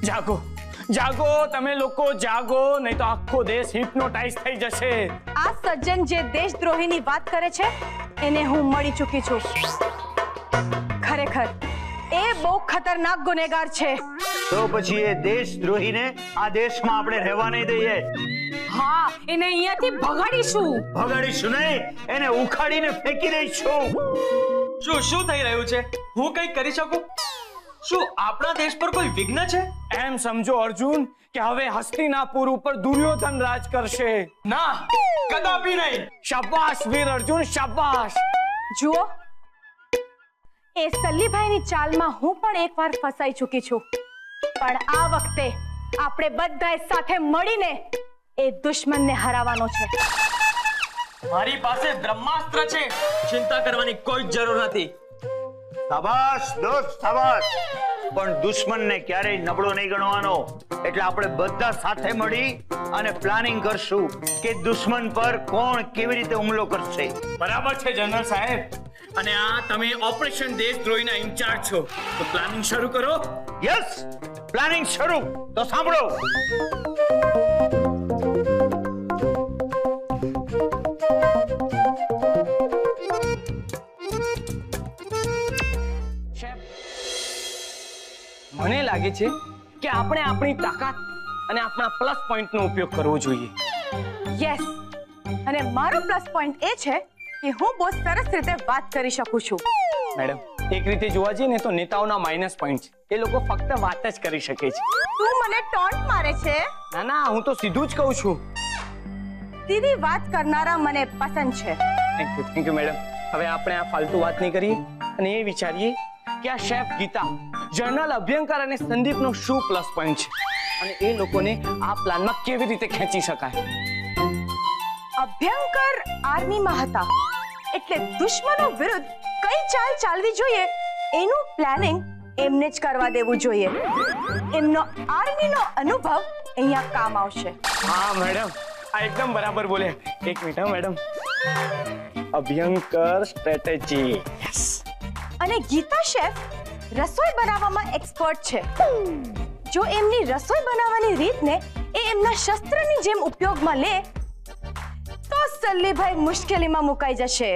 જાગો જાગો, તમે લોકો જાગો, નહીં તો આખો દેશ હિપ્નોટાઇઝ થઈ જશે. આ સજ્જન જે દેશદ્રોહીની વાત કરે છે એને હું મળી ચૂકી છું. ખરેખર એ બહુ ખતરનાક ગુનેગાર છે. તો પછી એ દેશદ્રોહીને આ દેશમાં આપણે રહેવા નહીં દઈએ. હા, એને અહીંયાથી ભગાડીશું. ભગાડીશું નહીં, એને ઉખાડીને ફેંકી દઈશું. શું થઈ રહ્યું છે? હું કંઈ કરી શકું? શું આપણા દેશ પર કોઈ વિઘ્ન છે? એમ સમજો અર્જુન કે હવે હસ્તિનાપુર ઉપર દુર્યોધન રાજ કરશે. ના, કદાપી નહીં. શાબાશ વીર અર્જુન, શાબાશ. જુઓ, એ સલ્લીભાઈની ચાલમાં હું પણ એકવાર ફસાઈ ચૂકી છું, પણ આ વખતે આપણે બધાએ સાથે મળીને એ દુશ્મનને હરાવવાનો છે. મારી પાસે બ્રહ્માસ્ત્ર છે, ચિંતા કરવાની કોઈ જરૂર નથી. શાબાશ દોસ્ત, શાબાશ. પણ દુશ્મનને ક્યારેય નબળો નહીં ગણવાનો. એટલે આપણે બધા સાથે મળી અને પ્લાનિંગ કરશું કે દુશ્મન પર કોણ કેવી રીતે હુમલો કરશે. બરાબર છે જનરલ સાહેબ. અને આ તમે ઓપરેશન દેશદ્રોહીના ઇન્ચાર્જ છો, તો પ્લાનિંગ શરૂ કરો. યસ, પ્લાનિંગ શરૂ. તો સાંભળો. મને લાગે છે કે આપણે આપણી તાકાત અને આપણા પ્લસ પોઈન્ટનો ઉપયોગ કરવો જોઈએ. યસ, અને મારો પ્લસ પોઈન્ટ એ છે કે હું બહુ સરસ રીતે વાત કરી શકું છું. મેડમ, એક રીતે જોવા જઈએ ને તો નેતાઓના માઇનસ પોઈન્ટ છે. એ લોકો ફક્ત વાત જ કરી શકે છે. તું મને ટોન્ટ મારે છે? ના ના, હું તો સીધું જ કહું છું. સીધી વાત કરનારા મને પસંદ છે. Thank you madam. હવે આપણે આ ફાલતુ વાત નહીં કરીએ અને એ વિચારીએ કે આ શેફ ગીતા, જનરલ અભ્યંકર અને સંદીપનો શું પ્લસ પોઈન્ટ છે અને એ લોકોને આ પ્લાનમાં કેવી રીતે ખેંચી શકાય. અભ્યંકર આર્મીમાં હતા, એટલે દુશ્મનો વિરુદ્ધ કઈ ચાલ ચાલવી જોઈએ એનું પ્લાનિંગ એમને જ કરવા દેવું જોઈએ. એમનો આર્મીનો અનુભવ અહીંયા કામ આવશે. હા મેડમ, આ એકદમ બરાબર બોલે. એક મિનિટ મેડમ. અભ્યંકર સ્ટ્રેટેજી. અને ગીતા શેફ રસોઈ બનાવવામાં એક્સપર્ટ છે. જો એમની રસોઈ બનાવવાની રીતને એ એમના શસ્ત્રની જેમ ઉપયોગમાં લે તો સલ્લીભાઈ મુશ્કેલીમાં મુકાઈ જશે.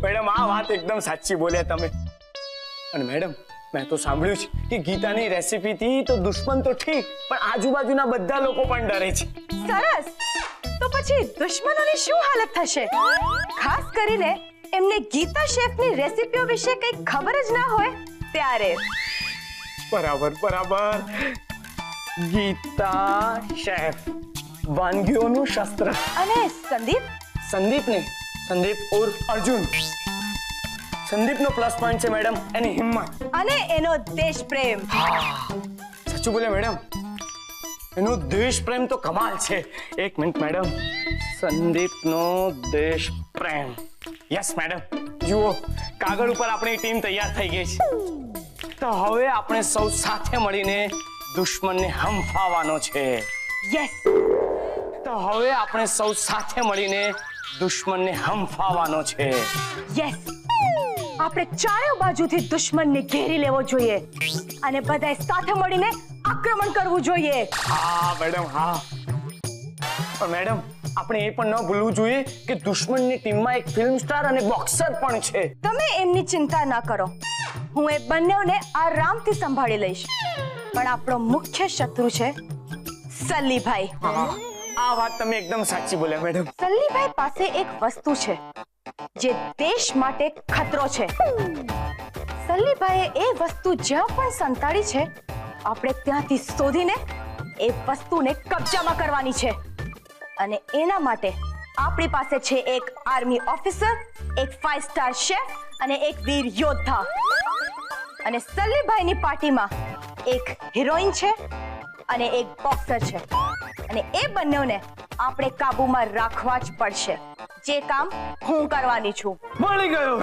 મેડમ, આ વાત એકદમ સાચી બોલ્યા તમે. અને મેડમ, મેં તો સાંભળ્યું છે કે ગીતાની રેસીપીથી તો દુશ્મન તો ઠીક, પણ આજુબાજુના બધા લોકો પણ ડરે છે. સરસ. તો પછી દુશ્મનોની શું હાલત થશે? ખાસ કરીને એમને ગીતા શેફની રેસીપીઓ વિશે કંઈ ખબર જ ના હોય ત્યારે. બરાબર બરાબર. ગીતા શેફ, વાનગીઓનું શસ્ત્ર. અને સંદીપ? સંદીપ ઉર્ફ અર્જુન. સંદીપનો પ્લસ પોઈન્ટ છે મેડમ એની હિંમત અને એનો દેશ પ્રેમ. સાચું બોલે મેડમ, એનો દેશ પ્રેમ તો કમાલ છે. એક મિનિટ મેડમ. સંદીપનો દેશ પ્રેમ. Yes madam. જુઓ, કાગળ ઉપર આપણી ટીમ તૈયાર થઈ ગઈ છે. તો હવે આપણે સૌ સાથે મળીને દુશ્મનને હંફાવવાનો છે. યસ. તો હવે આપણે સૌ સાથે મળીને દુશ્મનને હંફાવવાનો છે. યસ. આપણે ચારે બાજુથી દુશ્મનને ઘેરી લેવો જોઈએ અને બધાએ સાથે મળીને આક્રમણ કરવું જોઈએ. હા મેડમ, હા. પણ મેડમ, આપણે એ પણ ન ભૂલવું જોઈએ કે દુશ્મનની ટીમમાં એક ફિલ્મ સ્ટાર અને બોક્સર પણ છે. તમે એમની ચિંતા ન કરો, હું એ બંનેને આરામથી સંભાળી લઈશ. પણ આપણો મુખ્ય શત્રુ છે સલ્લીભાઈ. આ વાત તમે એકદમ સાચી બોલ્યા મેડમ. સલ્લીભાઈ પાસે એક વસ્તુ છે જે દેશ માટે ખતરો છે. સલ્લીભાઈએ એ વસ્તુ જ્યાં પણ સંતાડી છે, આપણે ત્યાંથી શોધીને એ વસ્તુને કબજામાં કરવાની છે. અને એના માટે આપણી પાસે છે એક આર્મી ઓફિસર, એક 5 સ્ટાર શેફ અને એક વીર યોદ્ધા. અને સલ્લીભાઈની પાર્ટીમાં એક હિરોઈન છે અને એક બોક્સર છે. અને એ બંનેને આપણે કાબુમાં રાખવા જ પડશે. જે કામ હું કરવાની છું. મળી ગયો.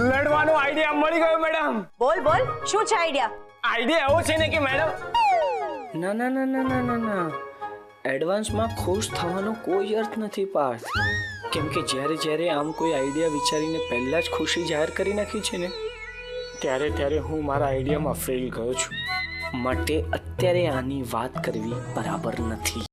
લડવાનો આઈડિયા મળી ગયો મેડમ. બોલ બોલ, શું છે આઈડિયા? આઈડિયા એવો છે ને કે મેડમ, ના ના ના ના ના ના ના, એડવાન્સમાં ખુશ થવાનો કોઈ અર્થ નથી પાર્થ, કેમ કે જ્યારે આમ કોઈ આઈડિયા વિચારીને પહેલા જ ખુશી જાહેર કરી નાખી છે ને ત્યારે હું મારા આઈડિયામાં ફેલ ગયો છું. માટે અત્યારે આની વાત કરવી બરાબર નથી.